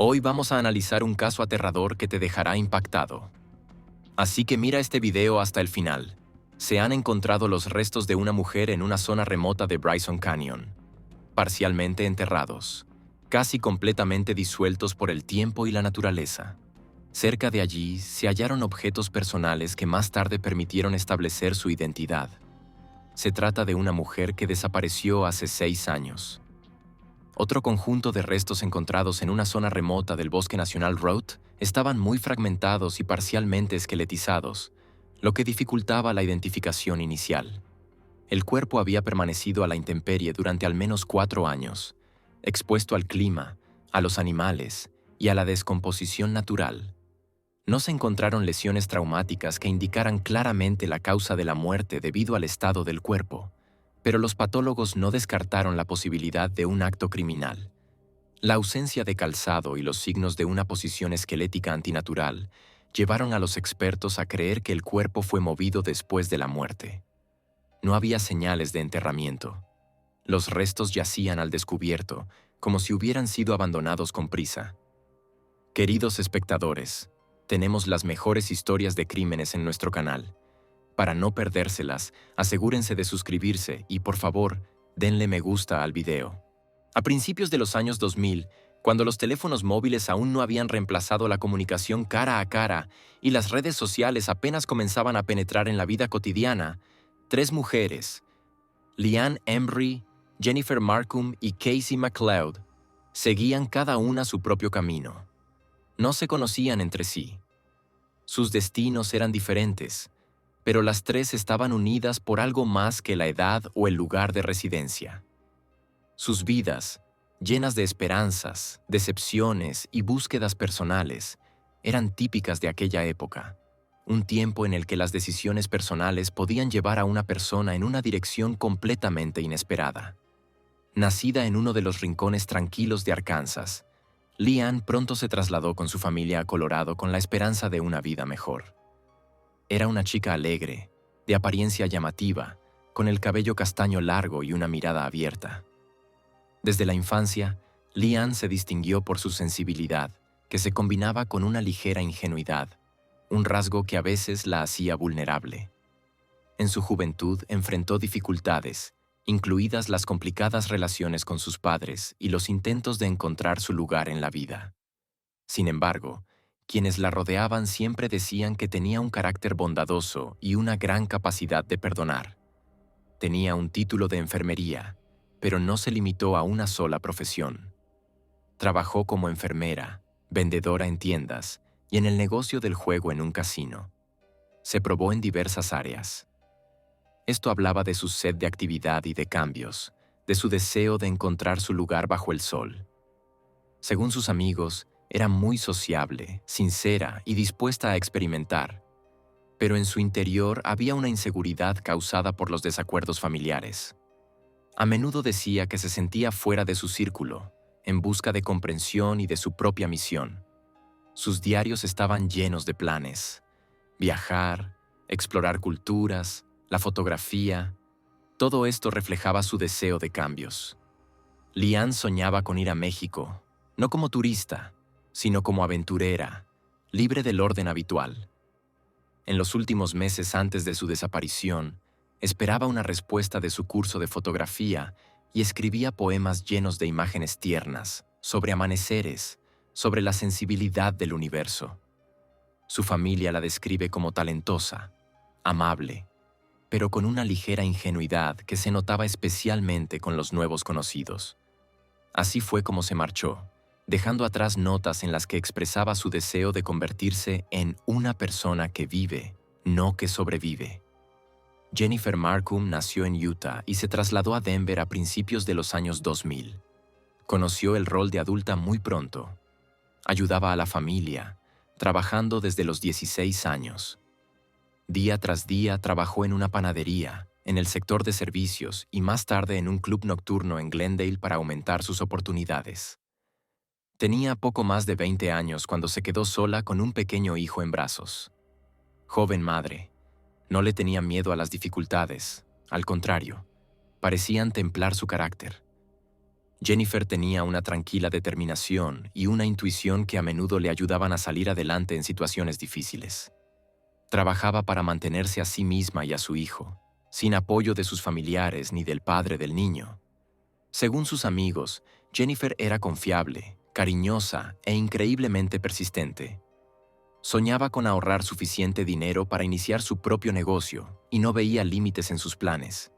Hoy vamos a analizar un caso aterrador que te dejará impactado. Así que mira este video hasta el final. Se han encontrado los restos de una mujer en una zona remota de Bryson Canyon, parcialmente enterrados, casi completamente disueltos por el tiempo y la naturaleza. Cerca de allí se hallaron objetos personales que más tarde permitieron establecer su identidad. Se trata de una mujer que desapareció hace 6 años. Otro conjunto de restos encontrados en una zona remota del Bosque Nacional Roth estaban muy fragmentados y parcialmente esqueletizados, lo que dificultaba la identificación inicial. El cuerpo había permanecido a la intemperie durante al menos 4 años, expuesto al clima, a los animales y a la descomposición natural. No se encontraron lesiones traumáticas que indicaran claramente la causa de la muerte debido al estado del cuerpo, pero los patólogos no descartaron la posibilidad de un acto criminal. La ausencia de calzado y los signos de una posición esquelética antinatural llevaron a los expertos a creer que el cuerpo fue movido después de la muerte. No había señales de enterramiento. Los restos yacían al descubierto, como si hubieran sido abandonados con prisa. Queridos espectadores, tenemos las mejores historias de crímenes en nuestro canal. Para no perdérselas, asegúrense de suscribirse y, por favor, denle me gusta al video. A principios de los años 2000, cuando los teléfonos móviles aún no habían reemplazado la comunicación cara a cara y las redes sociales apenas comenzaban a penetrar en la vida cotidiana, 3 mujeres, Leanne Embry, Jennifer Marcum y Casey McLeod, seguían cada una su propio camino. No se conocían entre sí. Sus destinos eran diferentes, pero las 3 estaban unidas por algo más que la edad o el lugar de residencia. Sus vidas, llenas de esperanzas, decepciones y búsquedas personales, eran típicas de aquella época, un tiempo en el que las decisiones personales podían llevar a una persona en una dirección completamente inesperada. Nacida en uno de los rincones tranquilos de Arkansas, Leanne pronto se trasladó con su familia a Colorado con la esperanza de una vida mejor. Era una chica alegre, de apariencia llamativa, con el cabello castaño largo y una mirada abierta. Desde la infancia, Leanne se distinguió por su sensibilidad, que se combinaba con una ligera ingenuidad, un rasgo que a veces la hacía vulnerable. En su juventud enfrentó dificultades, incluidas las complicadas relaciones con sus padres y los intentos de encontrar su lugar en la vida. Sin embargo, quienes la rodeaban siempre decían que tenía un carácter bondadoso y una gran capacidad de perdonar. Tenía un título de enfermería, pero no se limitó a una sola profesión. Trabajó como enfermera, vendedora en tiendas y en el negocio del juego en un casino. Se probó en diversas áreas. Esto hablaba de su sed de actividad y de cambios, de su deseo de encontrar su lugar bajo el sol. Según sus amigos, era muy sociable, sincera y dispuesta a experimentar, pero en su interior había una inseguridad causada por los desacuerdos familiares. A menudo decía que se sentía fuera de su círculo, en busca de comprensión y de su propia misión. Sus diarios estaban llenos de planes: viajar, explorar culturas, la fotografía. Todo esto reflejaba su deseo de cambios. Leanne soñaba con ir a México, no como turista, sino como aventurera, libre del orden habitual. En los últimos meses antes de su desaparición, esperaba una respuesta de su curso de fotografía y escribía poemas llenos de imágenes tiernas, sobre amaneceres, sobre la sensibilidad del universo. Su familia la describe como talentosa, amable, pero con una ligera ingenuidad que se notaba especialmente con los nuevos conocidos. Así fue como se marchó, dejando atrás notas en las que expresaba su deseo de convertirse en una persona que vive, no que sobrevive. Jennifer Marcum nació en Utah y se trasladó a Denver a principios de los años 2000. Conoció el rol de adulta muy pronto. Ayudaba a la familia, trabajando desde los 16 años. Día tras día trabajó en una panadería, en el sector de servicios y más tarde en un club nocturno en Glendale para aumentar sus oportunidades. Tenía poco más de 20 años cuando se quedó sola con un pequeño hijo en brazos. Joven madre, no le tenía miedo a las dificultades, al contrario, parecían templar su carácter. Jennifer tenía una tranquila determinación y una intuición que a menudo le ayudaban a salir adelante en situaciones difíciles. Trabajaba para mantenerse a sí misma y a su hijo, sin apoyo de sus familiares ni del padre del niño. Según sus amigos, Jennifer era confiable, cariñosa e increíblemente persistente. Soñaba con ahorrar suficiente dinero para iniciar su propio negocio y no veía límites en sus planes.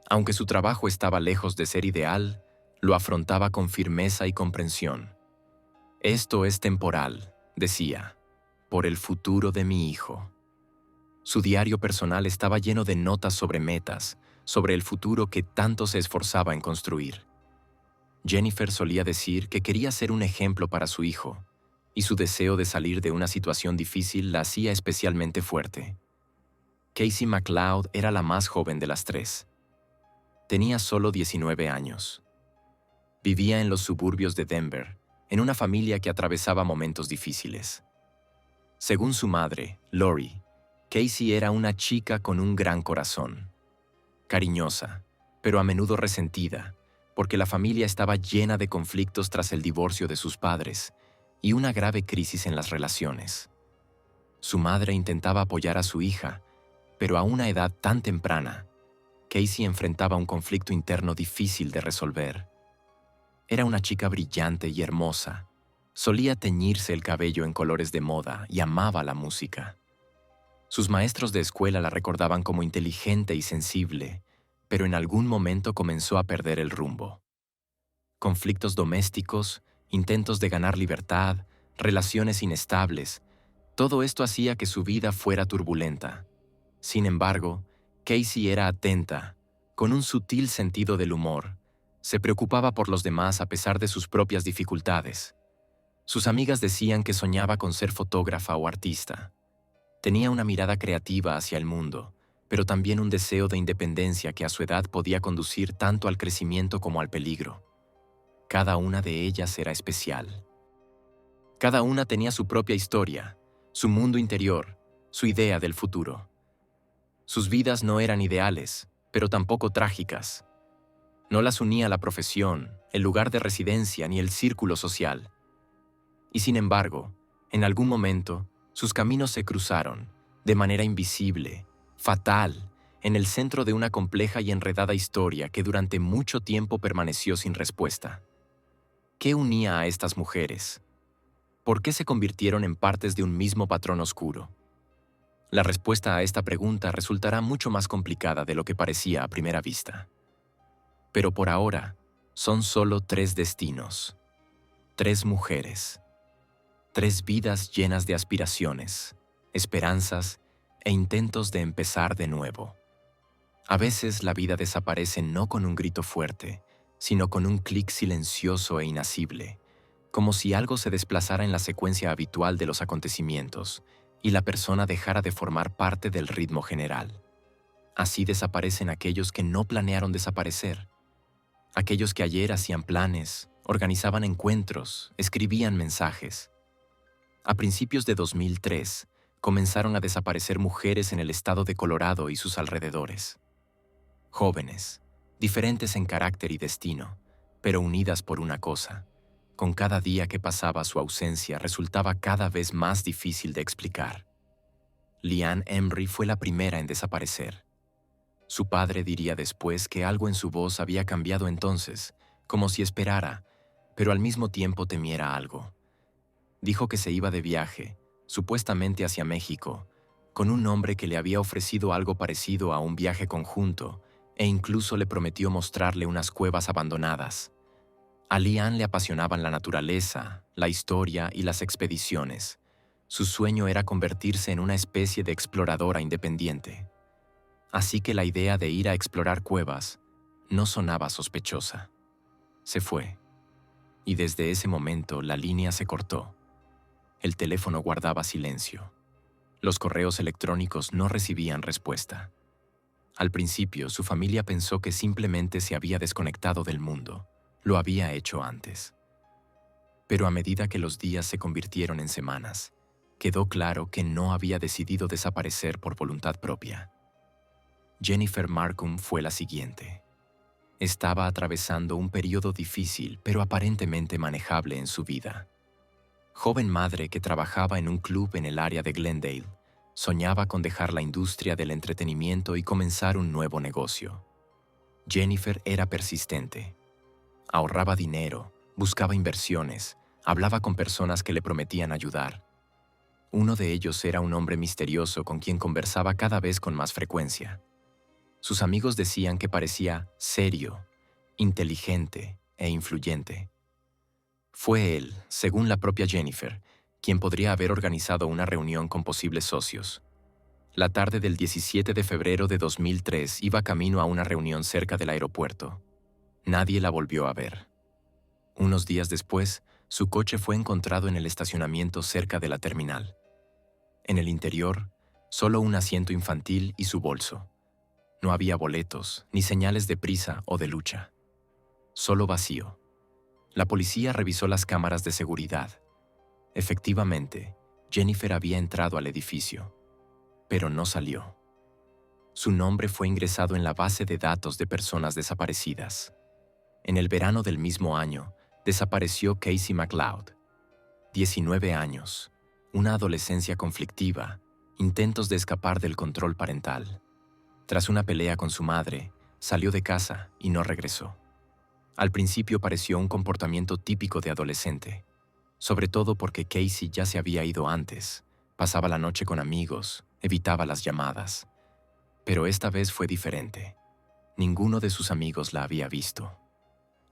Aunque su trabajo estaba lejos de ser ideal, lo afrontaba con firmeza y comprensión. «Esto es temporal», decía, «por el futuro de mi hijo». Su diario personal estaba lleno de notas sobre metas, sobre el futuro que tanto se esforzaba en construir. Jennifer solía decir que quería ser un ejemplo para su hijo, y su deseo de salir de una situación difícil la hacía especialmente fuerte. Casey McLeod era la más joven de las tres. Tenía solo 19 años. Vivía en los suburbios de Denver, en una familia que atravesaba momentos difíciles. Según su madre, Lori, Casey era una chica con un gran corazón. Cariñosa, pero a menudo resentida, porque la familia estaba llena de conflictos tras el divorcio de sus padres y una grave crisis en las relaciones. Su madre intentaba apoyar a su hija, pero a una edad tan temprana, Casey enfrentaba un conflicto interno difícil de resolver. Era una chica brillante y hermosa. Solía teñirse el cabello en colores de moda y amaba la música. Sus maestros de escuela la recordaban como inteligente y sensible, pero en algún momento comenzó a perder el rumbo. Conflictos domésticos, intentos de ganar libertad, relaciones inestables, todo esto hacía que su vida fuera turbulenta. Sin embargo, Casey era atenta, con un sutil sentido del humor. Se preocupaba por los demás a pesar de sus propias dificultades. Sus amigas decían que soñaba con ser fotógrafa o artista. Tenía una mirada creativa hacia el mundo, pero también un deseo de independencia que a su edad podía conducir tanto al crecimiento como al peligro. Cada una de ellas era especial. Cada una tenía su propia historia, su mundo interior, su idea del futuro. Sus vidas no eran ideales, pero tampoco trágicas. No las unía la profesión, el lugar de residencia ni el círculo social. Y sin embargo, en algún momento, sus caminos se cruzaron, de manera invisible, fatal, en el centro de una compleja y enredada historia que durante mucho tiempo permaneció sin respuesta. ¿Qué unía a estas mujeres? ¿Por qué se convirtieron en partes de un mismo patrón oscuro? La respuesta a esta pregunta resultará mucho más complicada de lo que parecía a primera vista. Pero por ahora, son solo 3 destinos, 3 mujeres, 3 vidas llenas de aspiraciones, esperanzas e intentos de empezar de nuevo. A veces la vida desaparece no con un grito fuerte, sino con un clic silencioso e inasible, como si algo se desplazara en la secuencia habitual de los acontecimientos y la persona dejara de formar parte del ritmo general. Así desaparecen aquellos que no planearon desaparecer, aquellos que ayer hacían planes, organizaban encuentros, escribían mensajes. A principios de 2003, comenzaron a desaparecer mujeres en el estado de Colorado y sus alrededores. Jóvenes, diferentes en carácter y destino, pero unidas por una cosa. Con cada día que pasaba su ausencia resultaba cada vez más difícil de explicar. Leanne Embry fue la primera en desaparecer. Su padre diría después que algo en su voz había cambiado entonces, como si esperara, pero al mismo tiempo temiera algo. Dijo que se iba de viaje, supuestamente hacia México, con un hombre que le había ofrecido algo parecido a un viaje conjunto e incluso le prometió mostrarle unas cuevas abandonadas. A Leanne le apasionaban la naturaleza, la historia y las expediciones. Su sueño era convertirse en una especie de exploradora independiente. Así que la idea de ir a explorar cuevas no sonaba sospechosa. Se fue. Y desde ese momento la línea se cortó. El teléfono guardaba silencio. Los correos electrónicos no recibían respuesta. Al principio, su familia pensó que simplemente se había desconectado del mundo. Lo había hecho antes. Pero a medida que los días se convirtieron en semanas, quedó claro que no había decidido desaparecer por voluntad propia. Jennifer Marcum fue la siguiente. Estaba atravesando un periodo difícil, pero aparentemente manejable en su vida. Joven madre que trabajaba en un club en el área de Glendale, soñaba con dejar la industria del entretenimiento y comenzar un nuevo negocio. Jennifer era persistente. Ahorraba dinero, buscaba inversiones, hablaba con personas que le prometían ayudar. Uno de ellos era un hombre misterioso con quien conversaba cada vez con más frecuencia. Sus amigos decían que parecía serio, inteligente e influyente. Fue él, según la propia Jennifer, quien podría haber organizado una reunión con posibles socios. La tarde del 17 de febrero de 2003 iba camino a una reunión cerca del aeropuerto. Nadie la volvió a ver. Unos días después, su coche fue encontrado en el estacionamiento cerca de la terminal. En el interior, solo un asiento infantil y su bolso. No había boletos, ni señales de prisa o de lucha. Solo vacío. La policía revisó las cámaras de seguridad. Efectivamente, Jennifer había entrado al edificio, pero no salió. Su nombre fue ingresado en la base de datos de personas desaparecidas. En el verano del mismo año, desapareció Casey McLeod. 19 años, una adolescencia conflictiva, intentos de escapar del control parental. Tras una pelea con su madre, salió de casa y no regresó. Al principio pareció un comportamiento típico de adolescente, sobre todo porque Casey ya se había ido antes, pasaba la noche con amigos, evitaba las llamadas. Pero esta vez fue diferente. Ninguno de sus amigos la había visto.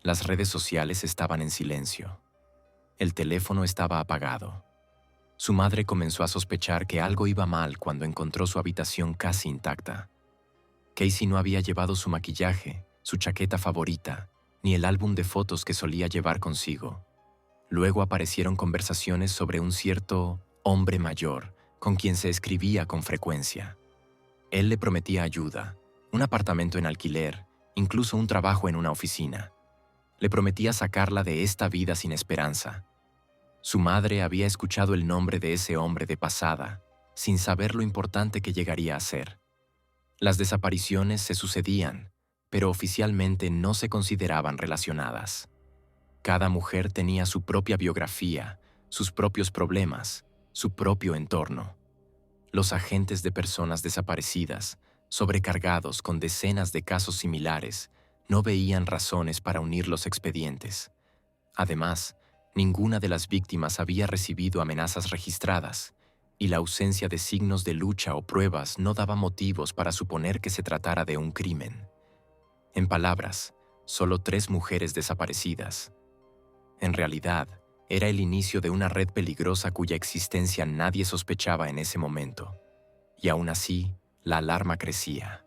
Las redes sociales estaban en silencio. El teléfono estaba apagado. Su madre comenzó a sospechar que algo iba mal cuando encontró su habitación casi intacta. Casey no había llevado su maquillaje, su chaqueta favorita, ni el álbum de fotos que solía llevar consigo. Luego aparecieron conversaciones sobre un cierto hombre mayor con quien se escribía con frecuencia. Él le prometía ayuda, un apartamento en alquiler, incluso un trabajo en una oficina. Le prometía sacarla de esta vida sin esperanza. Su madre había escuchado el nombre de ese hombre de pasada, sin saber lo importante que llegaría a ser. Las desapariciones se sucedían, pero oficialmente no se consideraban relacionadas. Cada mujer tenía su propia biografía, sus propios problemas, su propio entorno. Los agentes de personas desaparecidas, sobrecargados con decenas de casos similares, no veían razones para unir los expedientes. Además, ninguna de las víctimas había recibido amenazas registradas, y la ausencia de signos de lucha o pruebas no daba motivos para suponer que se tratara de un crimen. En palabras, solo 3 mujeres desaparecidas. En realidad, era el inicio de una red peligrosa cuya existencia nadie sospechaba en ese momento. Y aún así, la alarma crecía.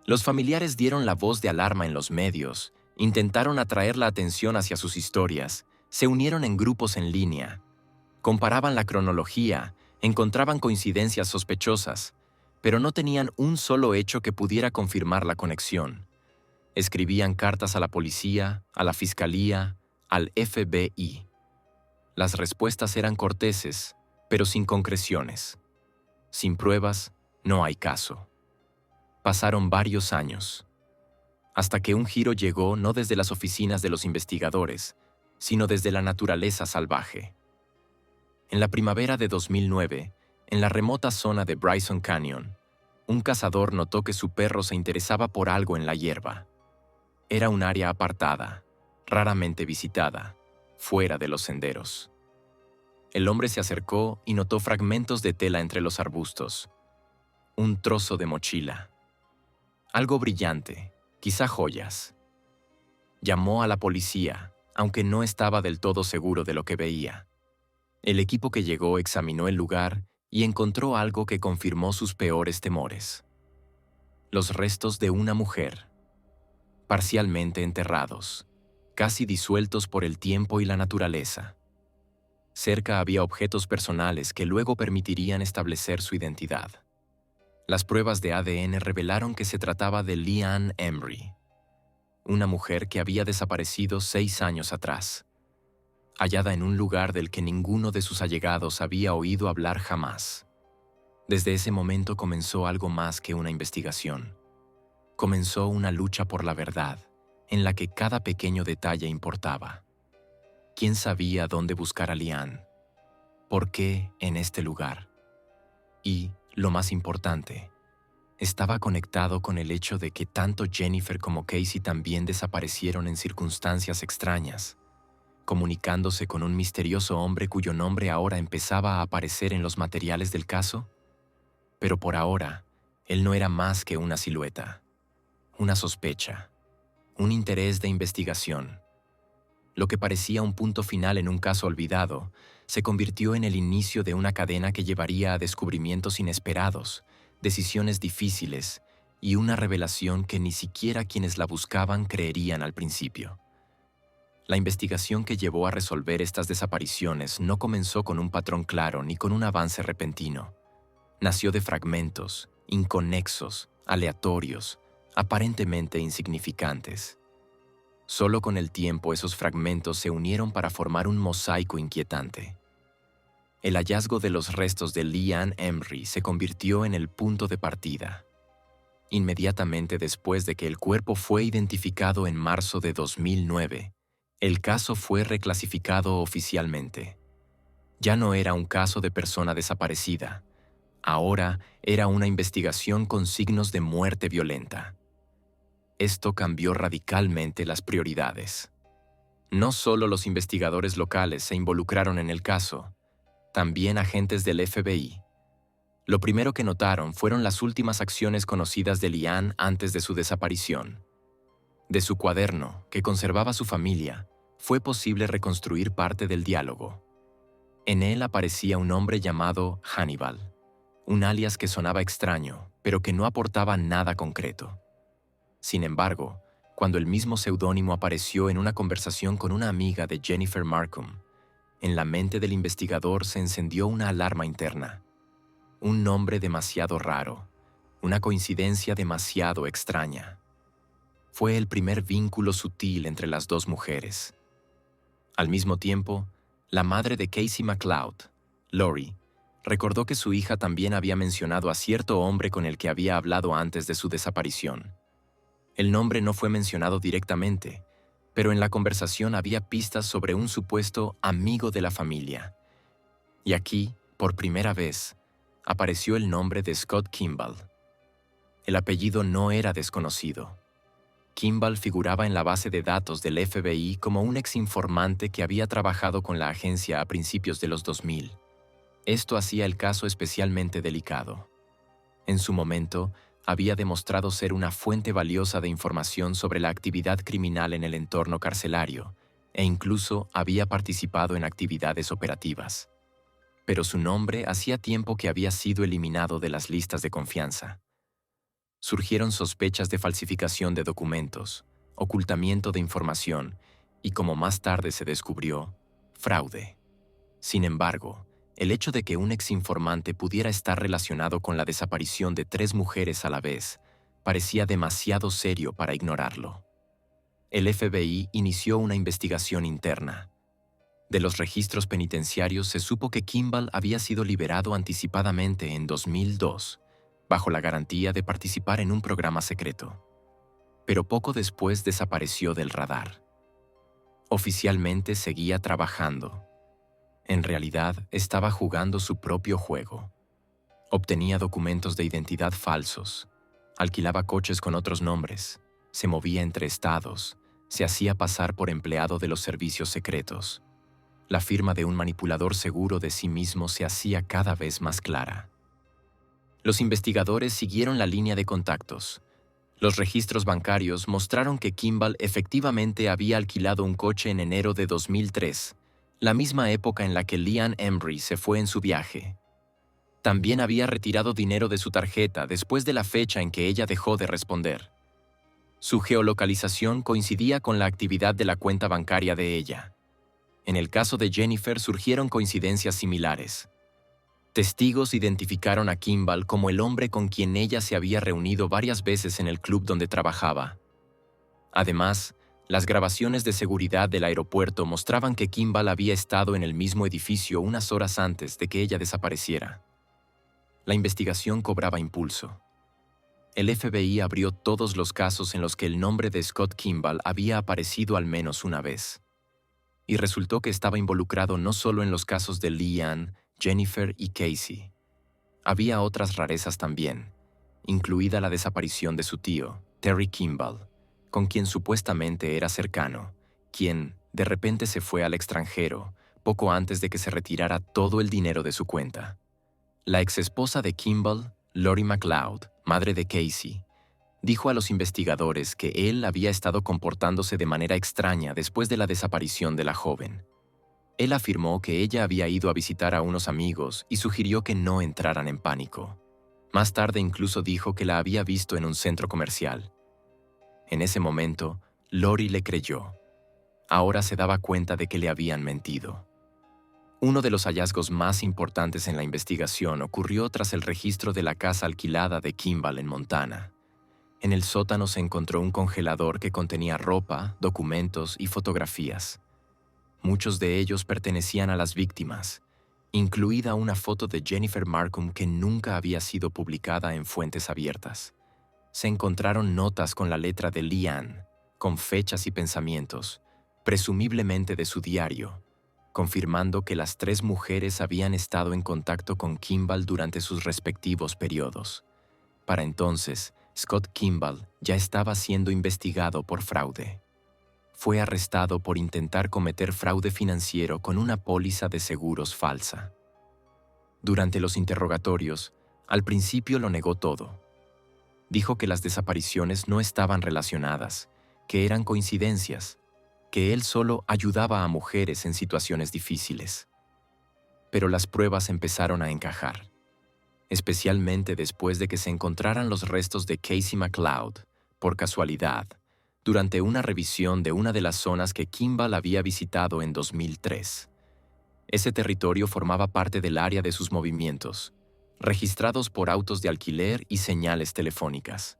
Los familiares dieron la voz de alarma en los medios, intentaron atraer la atención hacia sus historias, se unieron en grupos en línea, comparaban la cronología, encontraban coincidencias sospechosas, pero no tenían un solo hecho que pudiera confirmar la conexión. Escribían cartas a la policía, a la fiscalía, al FBI. Las respuestas eran corteses, pero sin concreciones. Sin pruebas, no hay caso. Pasaron varios años, hasta que un giro llegó no desde las oficinas de los investigadores, sino desde la naturaleza salvaje. En la primavera de 2009, en la remota zona de Bryson Canyon, un cazador notó que su perro se interesaba por algo en la hierba. Era un área apartada, raramente visitada, fuera de los senderos. El hombre se acercó y notó fragmentos de tela entre los arbustos. Un trozo de mochila. Algo brillante, quizá joyas. Llamó a la policía, aunque no estaba del todo seguro de lo que veía. El equipo que llegó examinó el lugar y encontró algo que confirmó sus peores temores. Los restos de una mujer, parcialmente enterrados, casi disueltos por el tiempo y la naturaleza. Cerca había objetos personales que luego permitirían establecer su identidad. Las pruebas de ADN revelaron que se trataba de Leanne Embry, una mujer que había desaparecido 6 años atrás, hallada en un lugar del que ninguno de sus allegados había oído hablar jamás. Desde ese momento comenzó algo más que una investigación. Comenzó una lucha por la verdad. en la que cada pequeño detalle importaba. ¿Quién sabía dónde buscar a Liane? ¿Por qué en este lugar? Y, lo más importante, estaba conectado con el hecho de que tanto Jennifer como Casey también desaparecieron en circunstancias extrañas, comunicándose con un misterioso hombre cuyo nombre ahora empezaba a aparecer en los materiales del caso. Pero por ahora, él no era más que una silueta, una sospecha, un interés de investigación. Lo que parecía un punto final en un caso olvidado, se convirtió en el inicio de una cadena que llevaría a descubrimientos inesperados, decisiones difíciles y una revelación que ni siquiera quienes la buscaban creerían al principio. La investigación que llevó a resolver estas desapariciones no comenzó con un patrón claro ni con un avance repentino. Nació de fragmentos, inconexos, aleatorios, aparentemente insignificantes. Solo con el tiempo esos fragmentos se unieron para formar un mosaico inquietante. El hallazgo de los restos de Liane Emery se convirtió en el punto de partida. Inmediatamente después de que el cuerpo fue identificado en marzo de 2009, el caso fue reclasificado oficialmente. Ya no era un caso de persona desaparecida. Ahora era una investigación con signos de muerte violenta. Esto cambió radicalmente las prioridades. No solo los investigadores locales se involucraron en el caso, también agentes del FBI. Lo primero que notaron fueron las últimas acciones conocidas de Liane antes de su desaparición. De su cuaderno, que conservaba su familia, fue posible reconstruir parte del diálogo. En él aparecía un hombre llamado Hannibal, un alias que sonaba extraño, pero que no aportaba nada concreto. Sin embargo, cuando el mismo seudónimo apareció en una conversación con una amiga de Jennifer Marcum, en la mente del investigador se encendió una alarma interna. Un nombre demasiado raro, una coincidencia demasiado extraña. Fue el primer vínculo sutil entre las dos mujeres. Al mismo tiempo, la madre de Casey McLeod, Lori, recordó que su hija también había mencionado a cierto hombre con el que había hablado antes de su desaparición. El nombre no fue mencionado directamente, pero en la conversación había pistas sobre un supuesto amigo de la familia. Y aquí, por primera vez, apareció el nombre de Scott Kimball. El apellido no era desconocido. Kimball figuraba en la base de datos del FBI como un exinformante que había trabajado con la agencia a principios de los 2000. Esto hacía el caso especialmente delicado. En su momento, había demostrado ser una fuente valiosa de información sobre la actividad criminal en el entorno carcelario, e incluso había participado en actividades operativas. Pero su nombre hacía tiempo que había sido eliminado de las listas de confianza. Surgieron sospechas de falsificación de documentos, ocultamiento de información y, como más tarde se descubrió, fraude. Sin embargo, el hecho de que un exinformante pudiera estar relacionado con la desaparición de 3 mujeres a la vez parecía demasiado serio para ignorarlo. El FBI inició una investigación interna. De los registros penitenciarios se supo que Kimball había sido liberado anticipadamente en 2002, bajo la garantía de participar en un programa secreto. Pero poco después desapareció del radar. Oficialmente seguía trabajando. En realidad, estaba jugando su propio juego. Obtenía documentos de identidad falsos, alquilaba coches con otros nombres, se movía entre estados, se hacía pasar por empleado de los servicios secretos. La firma de un manipulador seguro de sí mismo se hacía cada vez más clara. Los investigadores siguieron la línea de contactos. Los registros bancarios mostraron que Kimball efectivamente había alquilado un coche en enero de 2003, la misma época en la que Liane Emery se fue en su viaje. También había retirado dinero de su tarjeta después de la fecha en que ella dejó de responder. Su geolocalización coincidía con la actividad de la cuenta bancaria de ella. En el caso de Jennifer surgieron coincidencias similares. Testigos identificaron a Kimball como el hombre con quien ella se había reunido varias veces en el club donde trabajaba. Además, las grabaciones de seguridad del aeropuerto mostraban que Kimball había estado en el mismo edificio unas horas antes de que ella desapareciera. La investigación cobraba impulso. El FBI abrió todos los casos en los que el nombre de Scott Kimball había aparecido al menos una vez. Y resultó que estaba involucrado no solo en los casos de Leanne, Jennifer y Casey. Había otras rarezas también, incluida la desaparición de su tío, Terry Kimball, con quien supuestamente era cercano, quien de repente se fue al extranjero poco antes de que se retirara todo el dinero de su cuenta. La exesposa de Kimball, Lori McLeod, madre de Casey, dijo a los investigadores que él había estado comportándose de manera extraña después de la desaparición de la joven. Él afirmó que ella había ido a visitar a unos amigos y sugirió que no entraran en pánico. Más tarde incluso dijo que la había visto en un centro comercial. En ese momento, Lori le creyó. Ahora se daba cuenta de que le habían mentido. Uno de los hallazgos más importantes en la investigación ocurrió tras el registro de la casa alquilada de Kimball en Montana. En el sótano se encontró un congelador que contenía ropa, documentos y fotografías. Muchos de ellos pertenecían a las víctimas, incluida una foto de Jennifer Marcum que nunca había sido publicada en fuentes abiertas. Se encontraron notas con la letra de Leanne, con fechas y pensamientos, presumiblemente de su diario, confirmando que las tres mujeres habían estado en contacto con Kimball durante sus respectivos periodos. Para entonces, Scott Kimball ya estaba siendo investigado por fraude. Fue arrestado por intentar cometer fraude financiero con una póliza de seguros falsa. Durante los interrogatorios, al principio lo negó todo. Dijo que las desapariciones no estaban relacionadas, que eran coincidencias, que él solo ayudaba a mujeres en situaciones difíciles. Pero las pruebas empezaron a encajar, especialmente después de que se encontraran los restos de Casey McLeod, por casualidad, durante una revisión de una de las zonas que Kimball había visitado en 2003. Ese territorio formaba parte del área de sus movimientos, registrados por autos de alquiler y señales telefónicas.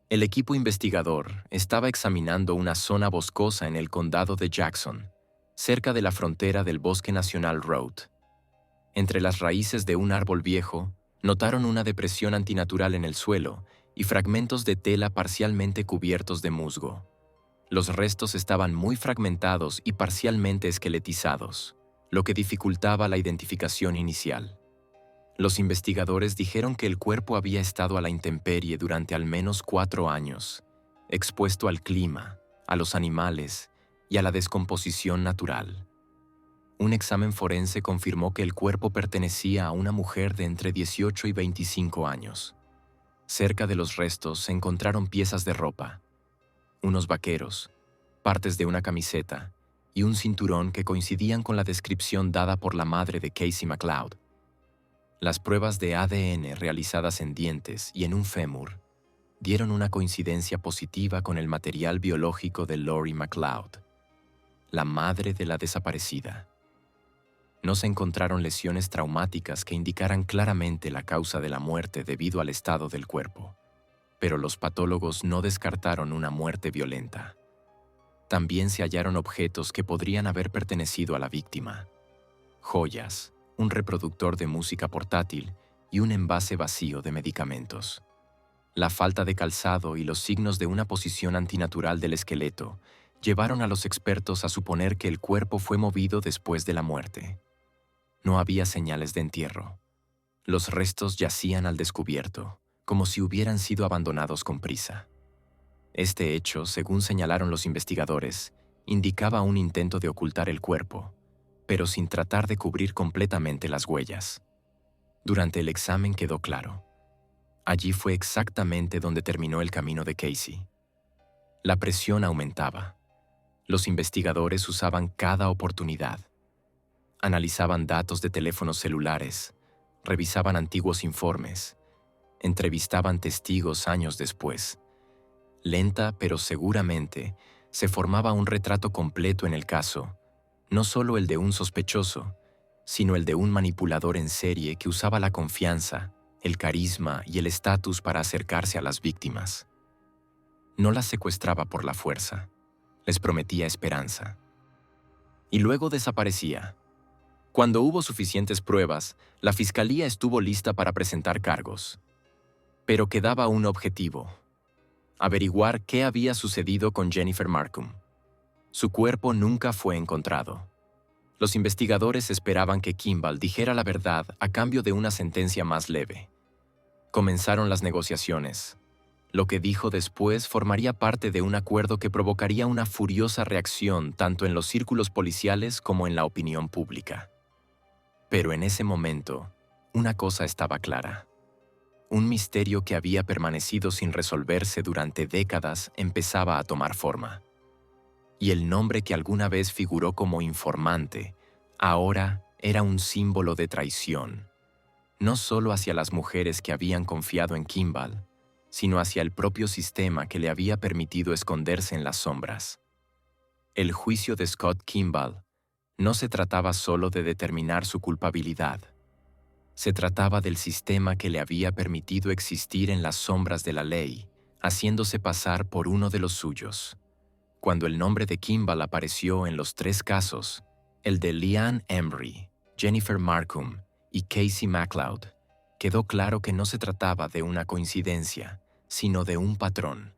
El equipo investigador estaba examinando una zona boscosa en el condado de Jackson, cerca de la frontera del Bosque Nacional Road. Entre las raíces de un árbol viejo, notaron una depresión antinatural en el suelo y fragmentos de tela parcialmente cubiertos de musgo. Los restos estaban muy fragmentados y parcialmente esqueletizados, lo que dificultaba la identificación inicial. Los investigadores dijeron que el cuerpo había estado a la intemperie durante al menos 4 años, expuesto al clima, a los animales y a la descomposición natural. Un examen forense confirmó que el cuerpo pertenecía a una mujer de entre 18 y 25 años. Cerca de los restos se encontraron piezas de ropa, unos vaqueros, partes de una camiseta y un cinturón que coincidían con la descripción dada por la madre de Casey McLeod. Las pruebas de ADN realizadas en dientes y en un fémur dieron una coincidencia positiva con el material biológico de Lori McLeod, la madre de la desaparecida. No se encontraron lesiones traumáticas que indicaran claramente la causa de la muerte debido al estado del cuerpo, pero los patólogos no descartaron una muerte violenta. También se hallaron objetos que podrían haber pertenecido a la víctima: joyas, un reproductor de música portátil y un envase vacío de medicamentos. La falta de calzado y los signos de una posición antinatural del esqueleto llevaron a los expertos a suponer que el cuerpo fue movido después de la muerte. No había señales de entierro. Los restos yacían al descubierto, como si hubieran sido abandonados con prisa. Este hecho, según señalaron los investigadores, indicaba un intento de ocultar el cuerpo, pero sin tratar de cubrir completamente las huellas. Durante el examen quedó claro. Allí fue exactamente donde terminó el camino de Casey. La presión aumentaba. Los investigadores usaban cada oportunidad. Analizaban datos de teléfonos celulares, revisaban antiguos informes, entrevistaban testigos años después. Lenta pero seguramente, se formaba un retrato completo en el caso, no solo el de un sospechoso, sino el de un manipulador en serie que usaba la confianza, el carisma y el estatus para acercarse a las víctimas. No las secuestraba por la fuerza, les prometía esperanza. Y luego desaparecía. Cuando hubo suficientes pruebas, la fiscalía estuvo lista para presentar cargos. Pero quedaba un objetivo: averiguar qué había sucedido con Jennifer Marcum. Su cuerpo nunca fue encontrado. Los investigadores esperaban que Kimball dijera la verdad a cambio de una sentencia más leve. Comenzaron las negociaciones. Lo que dijo después formaría parte de un acuerdo que provocaría una furiosa reacción tanto en los círculos policiales como en la opinión pública. Pero en ese momento, una cosa estaba clara. Un misterio que había permanecido sin resolverse durante décadas empezaba a tomar forma. Y el nombre que alguna vez figuró como informante, ahora era un símbolo de traición, no solo hacia las mujeres que habían confiado en Kimball, sino hacia el propio sistema que le había permitido esconderse en las sombras. El juicio de Scott Kimball no se trataba solo de determinar su culpabilidad. Se trataba del sistema que le había permitido existir en las sombras de la ley, haciéndose pasar por uno de los suyos. Cuando el nombre de Kimball apareció en los 3 casos, el de Leanne Embry, Jennifer Marcum y Casey McLeod, quedó claro que no se trataba de una coincidencia, sino de un patrón.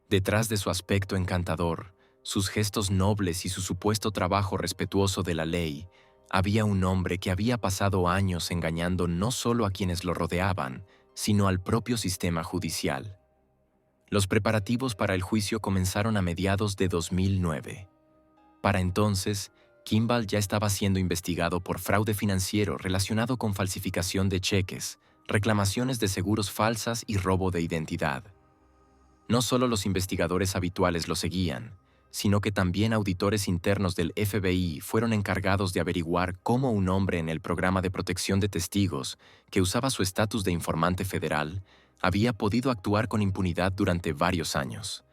Detrás de su aspecto encantador, sus gestos nobles y su supuesto trabajo respetuoso de la ley, había un hombre que había pasado años engañando no solo a quienes lo rodeaban, sino al propio sistema judicial. Los preparativos para el juicio comenzaron a mediados de 2009. Para entonces, Kimball ya estaba siendo investigado por fraude financiero relacionado con falsificación de cheques, reclamaciones de seguros falsas y robo de identidad. No solo los investigadores habituales lo seguían, sino que también auditores internos del FBI fueron encargados de averiguar cómo un hombre en el programa de protección de testigos, que usaba su estatus de informante federal, había podido actuar con impunidad durante varios años.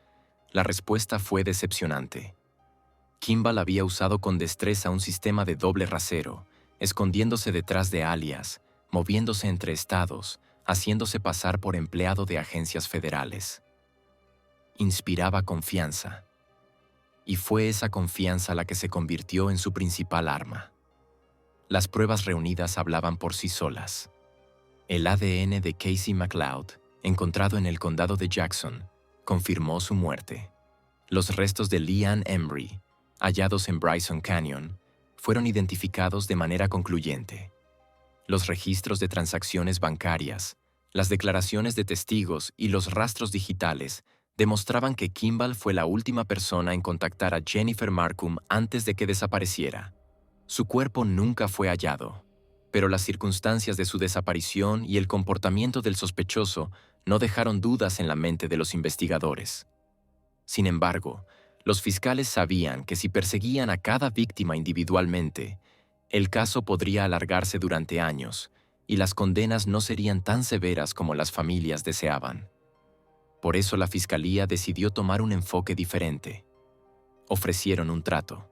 La respuesta fue decepcionante. Kimball había usado con destreza un sistema de doble rasero, escondiéndose detrás de alias, moviéndose entre estados, haciéndose pasar por empleado de agencias federales. Inspiraba confianza. Y fue esa confianza la que se convirtió en su principal arma. Las pruebas reunidas hablaban por sí solas. El ADN de Casey McLeod, encontrado en el condado de Jackson, confirmó su muerte. Los restos de Leanne Embry, hallados en Bryson Canyon, fueron identificados de manera concluyente. Los registros de transacciones bancarias, las declaraciones de testigos y los rastros digitales demostraban que Kimball fue la última persona en contactar a Jennifer Marcum antes de que desapareciera. Su cuerpo nunca fue hallado, pero las circunstancias de su desaparición y el comportamiento del sospechoso no dejaron dudas en la mente de los investigadores. Sin embargo, los fiscales sabían que si perseguían a cada víctima individualmente, el caso podría alargarse durante años y las condenas no serían tan severas como las familias deseaban. Por eso la fiscalía decidió tomar un enfoque diferente. Ofrecieron un trato.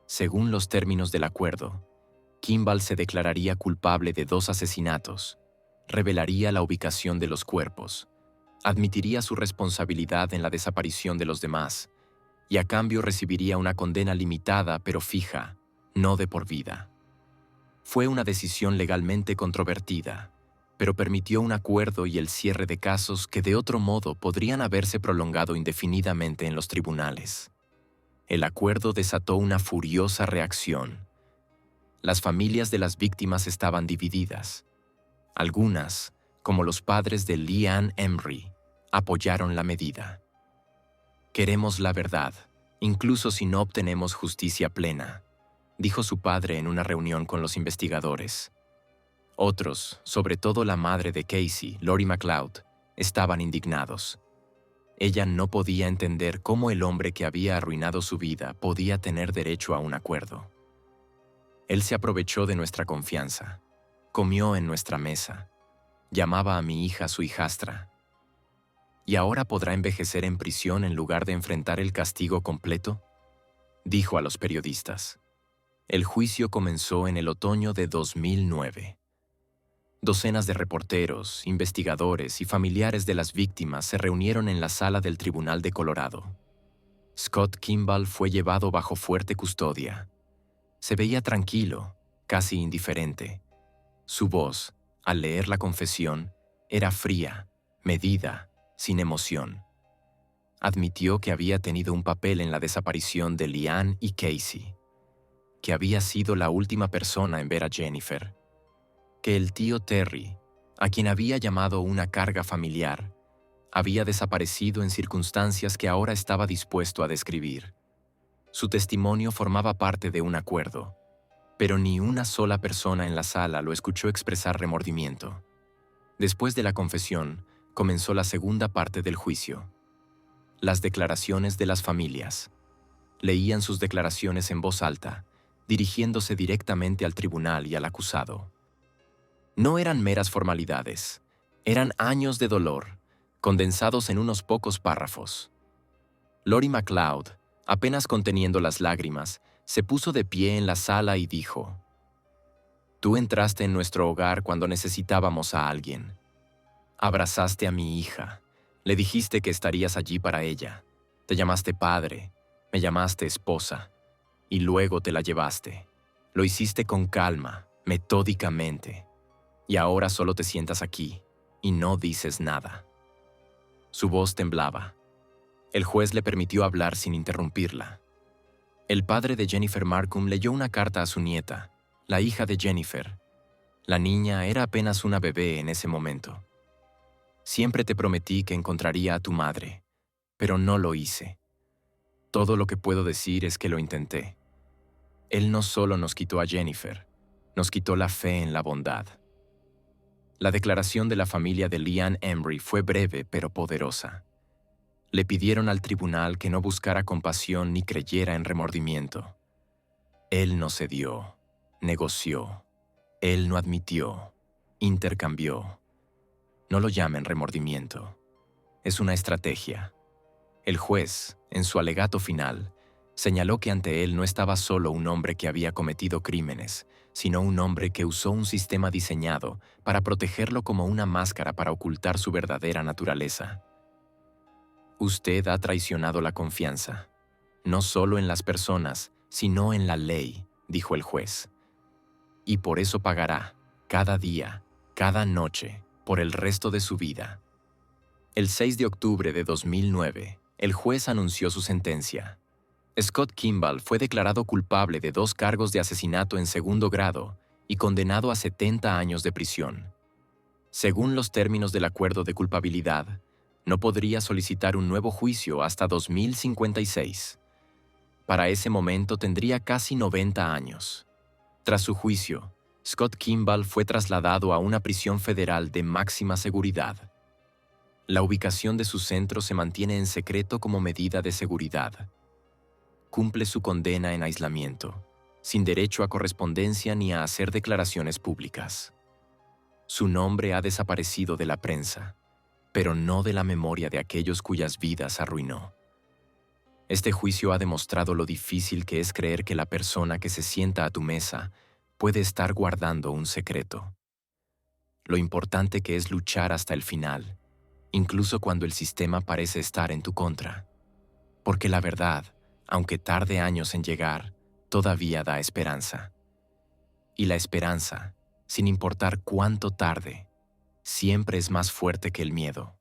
Según los términos del acuerdo, Kimball se declararía culpable de 2 asesinatos, revelaría la ubicación de los cuerpos, admitiría su responsabilidad en la desaparición de los demás y a cambio recibiría una condena limitada pero fija, no de por vida. Fue una decisión legalmente controvertida, pero permitió un acuerdo y el cierre de casos que de otro modo podrían haberse prolongado indefinidamente en los tribunales. El acuerdo desató una furiosa reacción. Las familias de las víctimas estaban divididas. Algunas, como los padres de Leanne Embry, apoyaron la medida. «Queremos la verdad, incluso si no obtenemos justicia plena», dijo su padre en una reunión con los investigadores. Otros, sobre todo la madre de Casey, Lori McLeod, estaban indignados. Ella no podía entender cómo el hombre que había arruinado su vida podía tener derecho a un acuerdo. Él se aprovechó de nuestra confianza, comió en nuestra mesa, llamaba a mi hija su hijastra. ¿Y ahora podrá envejecer en prisión en lugar de enfrentar el castigo completo?, dijo a los periodistas. El juicio comenzó en el otoño de 2009. Docenas de reporteros, investigadores y familiares de las víctimas se reunieron en la sala del Tribunal de Colorado. Scott Kimball fue llevado bajo fuerte custodia. Se veía tranquilo, casi indiferente. Su voz, al leer la confesión, era fría, medida, sin emoción. Admitió que había tenido un papel en la desaparición de Leanne y Casey, que había sido la última persona en ver a Jennifer, que el tío Terry, a quien había llamado una carga familiar, había desaparecido en circunstancias que ahora estaba dispuesto a describir. Su testimonio formaba parte de un acuerdo, pero ni una sola persona en la sala lo escuchó expresar remordimiento. Después de la confesión, comenzó la segunda parte del juicio. Las declaraciones de las familias. Leían sus declaraciones en voz alta, dirigiéndose directamente al tribunal y al acusado. No eran meras formalidades, eran años de dolor, condensados en unos pocos párrafos. Lori MacLeod, apenas conteniendo las lágrimas, se puso de pie en la sala y dijo: «Tú entraste en nuestro hogar cuando necesitábamos a alguien. Abrazaste a mi hija, le dijiste que estarías allí para ella, te llamaste padre, me llamaste esposa, y luego te la llevaste. Lo hiciste con calma, metódicamente, y ahora solo te sientas aquí y no dices nada». Su voz temblaba. El juez le permitió hablar sin interrumpirla. El padre de Jennifer Marcum leyó una carta a su nieta, la hija de Jennifer. La niña era apenas una bebé en ese momento. «Siempre te prometí que encontraría a tu madre, pero no lo hice. Todo lo que puedo decir es que lo intenté. Él no solo nos quitó a Jennifer, nos quitó la fe en la bondad». La declaración de la familia de Leanne Embry fue breve pero poderosa. Le pidieron al tribunal que no buscara compasión ni creyera en remordimiento. Él no cedió, negoció, él no admitió, intercambió. No lo llamen remordimiento. Es una estrategia. El juez, en su alegato final, señaló que ante él no estaba solo un hombre que había cometido crímenes, sino un hombre que usó un sistema diseñado para protegerlo como una máscara para ocultar su verdadera naturaleza. Usted ha traicionado la confianza, no solo en las personas, sino en la ley, dijo el juez. Y por eso pagará, cada día, cada noche, por el resto de su vida. El 6 de octubre de 2009, el juez anunció su sentencia. Scott Kimball fue declarado culpable de 2 cargos de asesinato en segundo grado y condenado a 70 años de prisión. Según los términos del acuerdo de culpabilidad, no podría solicitar un nuevo juicio hasta 2056. Para ese momento tendría casi 90 años. Tras su juicio, Scott Kimball fue trasladado a una prisión federal de máxima seguridad. La ubicación de su centro se mantiene en secreto como medida de seguridad. Cumple su condena en aislamiento, sin derecho a correspondencia ni a hacer declaraciones públicas. Su nombre ha desaparecido de la prensa, pero no de la memoria de aquellos cuyas vidas arruinó. Este juicio ha demostrado lo difícil que es creer que la persona que se sienta a tu mesa puede estar guardando un secreto. Lo importante que es luchar hasta el final, incluso cuando el sistema parece estar en tu contra. Porque la verdad, aunque tarde años en llegar, todavía da esperanza. Y la esperanza, sin importar cuánto tarde, siempre es más fuerte que el miedo.